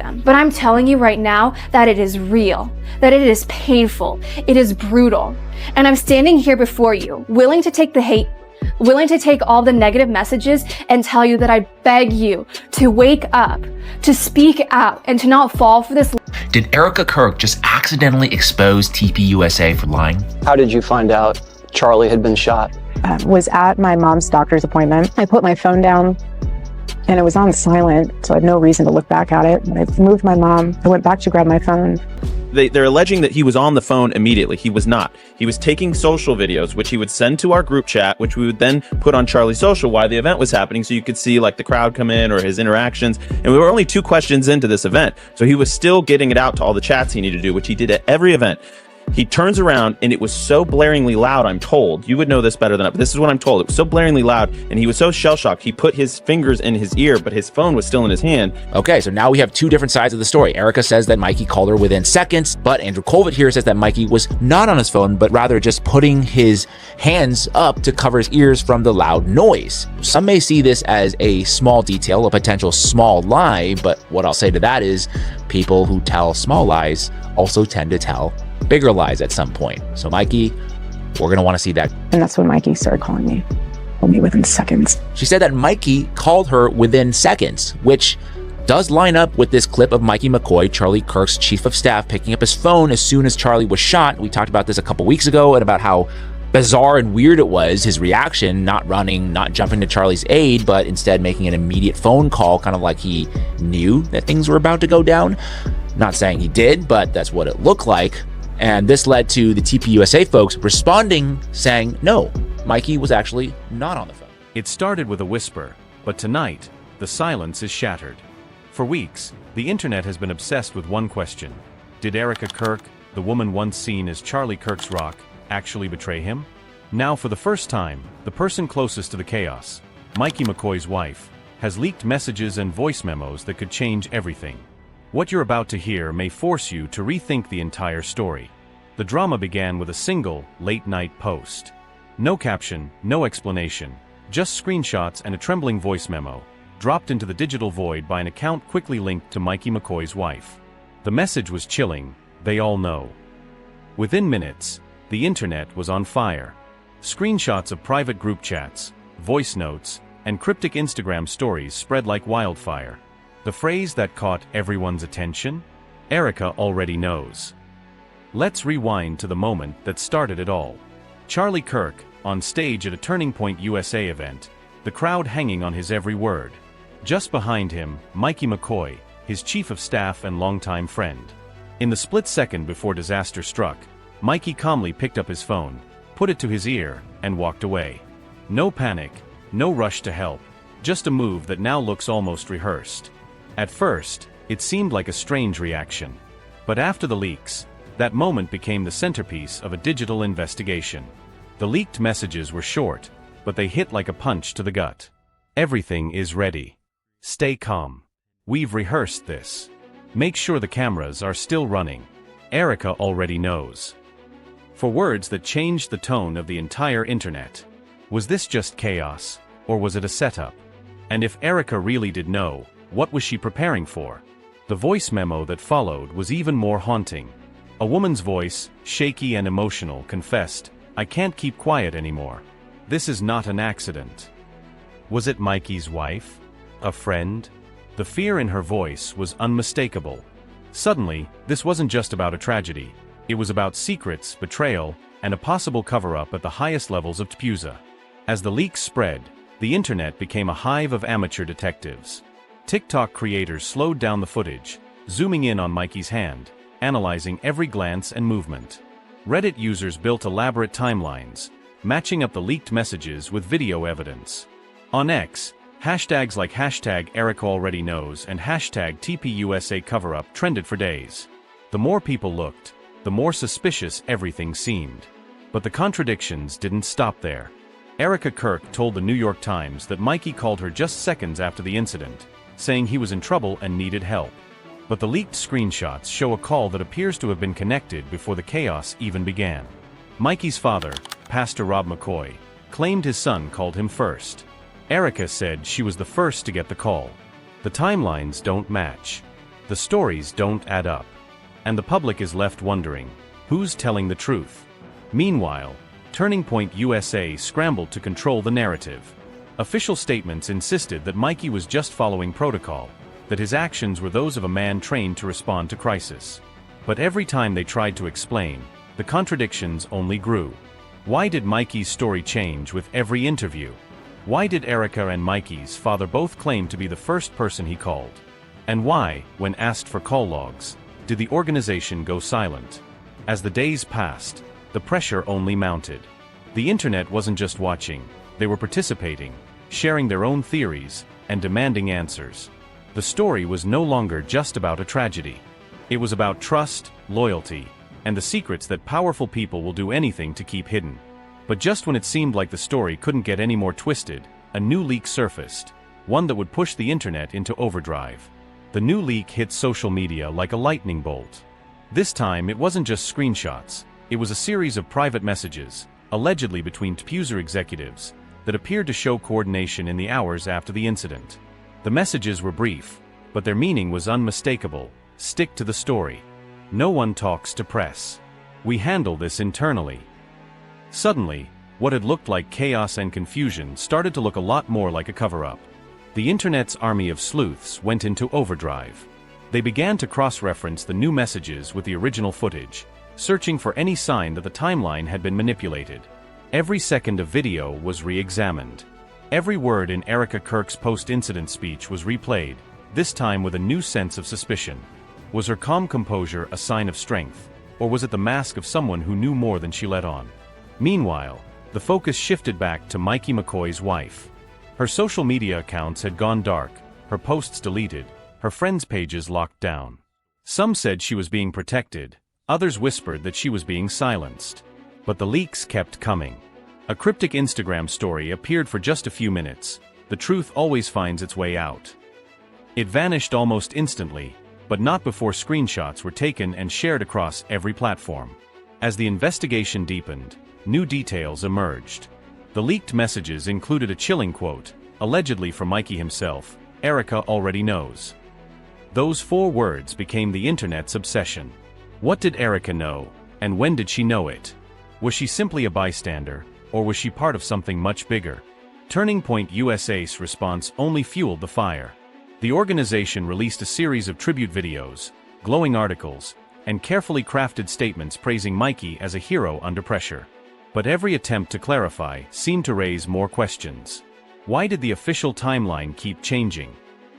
them. But I'm telling you right now that it is real, that it is painful, it is brutal. And I'm standing here before you, willing to take the hate, willing to take all the negative messages and tell you that I beg you to wake up, to speak out, and to not fall for this. Did Erika Kirk just accidentally expose TPUSA for lying? How did you find out Charlie had been shot? I was at my mom's doctor's appointment. I put my phone down and it was on silent, so I had no reason to look back at it. I moved my mom. I went back to grab my phone. They're alleging that he was on the phone immediately. He was not. He was taking social videos, which he would send to our group chat, which we would then put on Charlie's social while the event was happening, so you could see like the crowd come in or his interactions. And we were only 2 questions into this event, so he was still getting it out to all the chats he needed to do, which he did at every event. He turns around and it was so blaringly loud, I'm told. You would know this better than I, but this is what I'm told. It was so blaringly loud and he was so shell-shocked, he put his fingers in his ear, but his phone was still in his hand. Okay, so now we have 2 different sides of the story. Erika says that Mikey called her within seconds, but Andrew Colvett here says that Mikey was not on his phone, but rather just putting his hands up to cover his ears from the loud noise. Some may see this as a small detail, a potential small lie, but what I'll say to that is people who tell small lies also tend to tell bigger lies at some point. So Mikey, we're going to want to see that. And that's when Mikey started calling me. Called me within seconds. She said that Mikey called her within seconds, which does line up with this clip of Mikey McCoy, Charlie Kirk's chief of staff, picking up his phone as soon as Charlie was shot. We talked about this a couple weeks ago and about how bizarre and weird it was, his reaction, not running, not jumping to Charlie's aid, but instead making an immediate phone call, kind of like he knew that things were about to go down. Not saying he did, but that's what it looked like. And this led to the TPUSA folks responding, saying, no, Mikey was actually not on the phone. It started with a whisper, but tonight, the silence is shattered. For weeks, the internet has been obsessed with one question. Did Erika Kirk, the woman once seen as Charlie Kirk's rock, actually betray him? Now, for the first time, the person closest to the chaos, Mikey McCoy's wife, has leaked messages and voice memos that could change everything. What you're about to hear may force you to rethink the entire story. The drama began with a single, late-night post. No caption, no explanation, just screenshots and a trembling voice memo, dropped into the digital void by an account quickly linked to Mikey McCoy's wife. The message was chilling, they all know. Within minutes, the internet was on fire. Screenshots of private group chats, voice notes, and cryptic Instagram stories spread like wildfire. The phrase that caught everyone's attention? Erika already knows. Let's rewind to the moment that started it all. Charlie Kirk, on stage at a Turning Point USA event, the crowd hanging on his every word. Just behind him, Mikey McCoy, his chief of staff and longtime friend. In the split second before disaster struck, Mikey calmly picked up his phone, put it to his ear, and walked away. No panic, no rush to help, just a move that now looks almost rehearsed. At first, it seemed like a strange reaction. But after the leaks, that moment became the centerpiece of a digital investigation. The leaked messages were short, but they hit like a punch to the gut. Everything is ready. Stay calm. We've rehearsed this. Make sure the cameras are still running. Erika already knows. For words that changed the tone of the entire internet. Was this just chaos, or was it a setup? And if Erika really did know, what was she preparing for? The voice memo that followed was even more haunting. A woman's voice, shaky and emotional, confessed, "I can't keep quiet anymore. This is not an accident." Was it Mikey's wife? A friend? The fear in her voice was unmistakable. Suddenly, this wasn't just about a tragedy. It was about secrets, betrayal, and a possible cover-up at the highest levels of TPUSA. As the leaks spread, the internet became a hive of amateur detectives. TikTok creators slowed down the footage, zooming in on Mikey's hand, analyzing every glance and movement. Reddit users built elaborate timelines, matching up the leaked messages with video evidence. On X, hashtags like hashtag Erika already knows and hashtag TPUSA cover-up trended for days. The more people looked, the more suspicious everything seemed. But the contradictions didn't stop there. Erika Kirk told the New York Times that Mikey called her just seconds after the incident, saying he was in trouble and needed help. But the leaked screenshots show a call that appears to have been connected before the chaos even began. Mikey's father, Pastor Rob McCoy, claimed his son called him first. Erika said she was the first to get the call. The timelines don't match. The stories don't add up. And the public is left wondering, who's telling the truth? Meanwhile, Turning Point USA scrambled to control the narrative. Official statements insisted that Mikey was just following protocol, that his actions were those of a man trained to respond to crisis. But every time they tried to explain, the contradictions only grew. Why did Mikey's story change with every interview? Why did Erika and Mikey's father both claim to be the first person he called? And why, when asked for call logs, did the organization go silent? As the days passed, the pressure only mounted. The internet wasn't just watching, they were participating, sharing their own theories, and demanding answers. The story was no longer just about a tragedy. It was about trust, loyalty, and the secrets that powerful people will do anything to keep hidden. But just when it seemed like the story couldn't get any more twisted, a new leak surfaced, one that would push the internet into overdrive. The new leak hit social media like a lightning bolt. This time it wasn't just screenshots, it was a series of private messages, allegedly between TPUSA executives, that appeared to show coordination in the hours after the incident. The messages were brief, but their meaning was unmistakable. Stick to the story. No one talks to press. We handle this internally. Suddenly, what had looked like chaos and confusion started to look a lot more like a cover-up. The internet's army of sleuths went into overdrive. They began to cross-reference the new messages with the original footage, searching for any sign that the timeline had been manipulated. Every second of video was re-examined. Every word in Erika Kirk's post-incident speech was replayed, this time with a new sense of suspicion. Was her calm composure a sign of strength, or was it the mask of someone who knew more than she let on? Meanwhile, the focus shifted back to Mikey McCoy's wife. Her social media accounts had gone dark, her posts deleted, her friends' pages locked down. Some said she was being protected, others whispered that she was being silenced. But the leaks kept coming. A cryptic Instagram story appeared for just a few minutes. The truth always finds its way out. It vanished almost instantly, but not before screenshots were taken and shared across every platform. As the investigation deepened, new details emerged. The leaked messages included a chilling quote, allegedly from Mikey himself, "Erika already knows." Those 4 words became the internet's obsession. What did Erika know, and when did she know it? Was she simply a bystander, or was she part of something much bigger? Turning Point USA's response only fueled the fire. The organization released a series of tribute videos, glowing articles, and carefully crafted statements praising Mikey as a hero under pressure. But every attempt to clarify seemed to raise more questions. Why did the official timeline keep changing?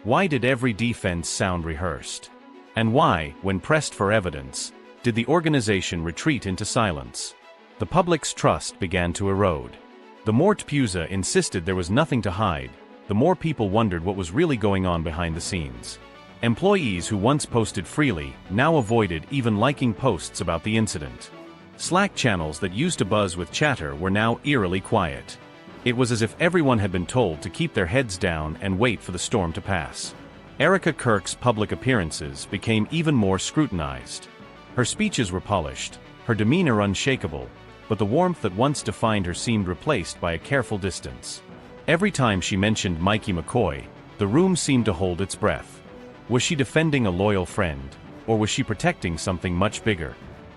Why did every defense sound rehearsed? And why, when pressed for evidence, did the organization retreat into silence? The public's trust began to erode. The more TPUSA insisted there was nothing to hide, the more people wondered what was really going on behind the scenes. Employees who once posted freely now avoided even liking posts about the incident. Slack channels that used to buzz with chatter were now eerily quiet. It was as if everyone had been told to keep their heads down and wait for the storm to pass. Erika Kirk's public appearances became even more scrutinized. Her speeches were polished, her demeanor unshakable, but the warmth that once defined her seemed replaced by a careful distance. Every time she mentioned Mikey McCoy, the room seemed to hold its breath. Was she defending a loyal friend, or was she protecting something much bigger?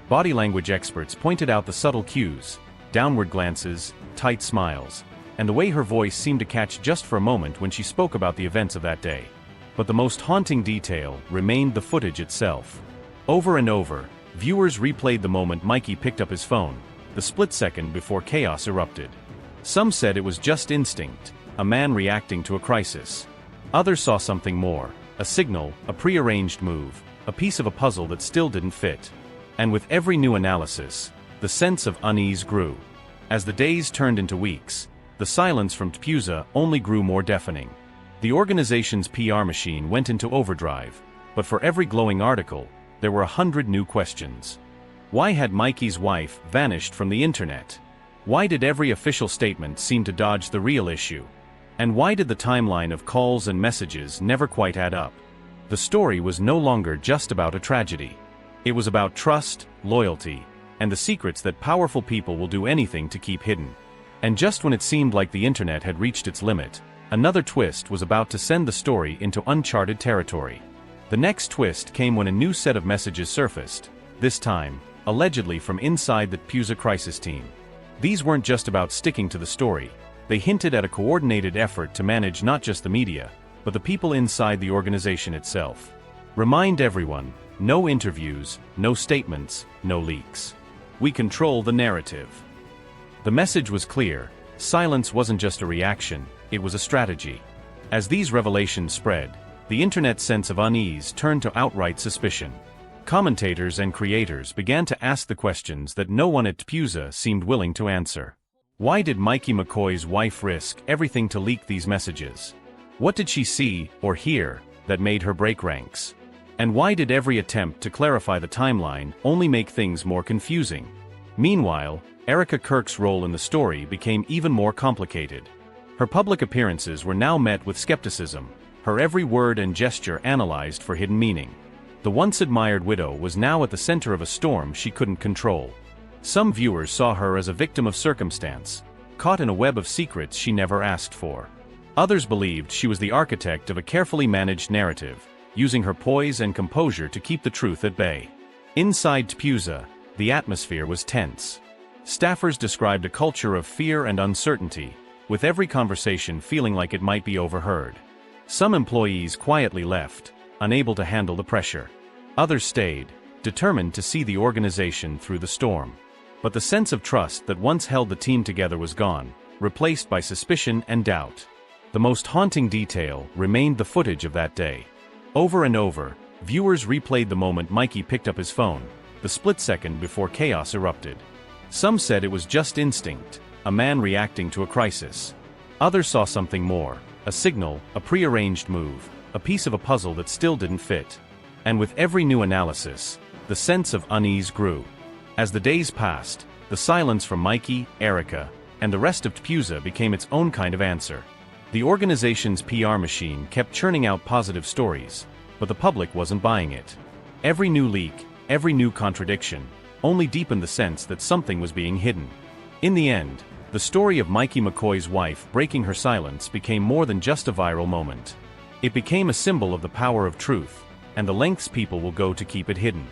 Body language experts pointed out the subtle cues, downward glances, tight smiles, and the way her voice seemed to catch just for a moment when she spoke about the events of that day. But the most haunting detail remained the footage itself. Over and over, viewers replayed the moment Mikey picked up his phone, the split second before chaos erupted. Some said it was just instinct, a man reacting to a crisis. Others saw something more, a signal, a prearranged move, a piece of a puzzle that still didn't fit. And with every new analysis, the sense of unease grew. As the days turned into weeks, the silence from TPUSA only grew more deafening. The organization's PR machine went into overdrive, but for every glowing article, there were 100 new questions. Why had Mikey's wife vanished from the internet? Why did every official statement seem to dodge the real issue? And why did the timeline of calls and messages never quite add up? The story was no longer just about a tragedy. It was about trust, loyalty, and the secrets that powerful people will do anything to keep hidden. And just when it seemed like the internet had reached its limit, another twist was about to send the story into uncharted territory. The next twist came when a new set of messages surfaced, this time, allegedly from inside the Pusa crisis team. These weren't just about sticking to the story, they hinted at a coordinated effort to manage not just the media, but the people inside the organization itself. Remind everyone, no interviews, no statements, no leaks. We control the narrative. The message was clear, silence wasn't just a reaction, it was a strategy. As these revelations spread, the internet's sense of unease turned to outright suspicion. Commentators and creators began to ask the questions that no one at Pusa seemed willing to answer. Why did Mikey McCoy's wife risk everything to leak these messages? What did she see or hear that made her break ranks? And why did every attempt to clarify the timeline only make things more confusing? Meanwhile, Erika Kirk's role in the story became even more complicated. Her public appearances were now met with skepticism, her every word and gesture analyzed for hidden meaning. The once admired widow was now at the center of a storm she couldn't control. Some viewers saw her as a victim of circumstance, caught in a web of secrets she never asked for. Others believed she was the architect of a carefully managed narrative, using her poise and composure to keep the truth at bay. Inside Pusa, the atmosphere was tense. Staffers described a culture of fear and uncertainty, with every conversation feeling like it might be overheard. Some employees quietly left, unable to handle the pressure. Others stayed, determined to see the organization through the storm. But the sense of trust that once held the team together was gone, replaced by suspicion and doubt. The most haunting detail remained the footage of that day. Over and over, viewers replayed the moment Mikey picked up his phone, the split second before chaos erupted. Some said it was just instinct, a man reacting to a crisis. Others saw something more, a signal, a prearranged move, a piece of a puzzle that still didn't fit. And with every new analysis, the sense of unease grew. As the days passed, the silence from Mikey, Erika, and the rest of Pusa became its own kind of answer. The organization's PR machine kept churning out positive stories, but the public wasn't buying it. Every new leak, every new contradiction, only deepened the sense that something was being hidden. In the end, the story of Mikey McCoy's wife breaking her silence became more than just a viral moment. It became a symbol of the power of truth, and the lengths people will go to keep it hidden.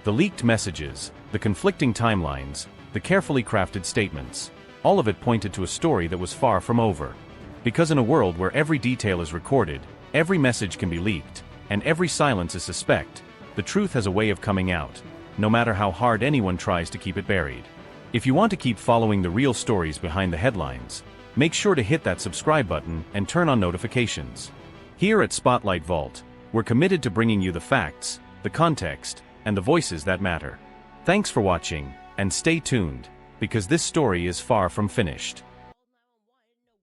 The leaked messages, the conflicting timelines, the carefully crafted statements, all of it pointed to a story that was far from over. Because in a world where every detail is recorded, every message can be leaked, and every silence is suspect, the truth has a way of coming out, no matter how hard anyone tries to keep it buried. If you want to keep following the real stories behind the headlines, make sure to hit that subscribe button and turn on notifications. Here at Spotlight Vault, we're committed to bringing you the facts, the context, and the voices that matter. Thanks for watching, and stay tuned, because this story is far from finished.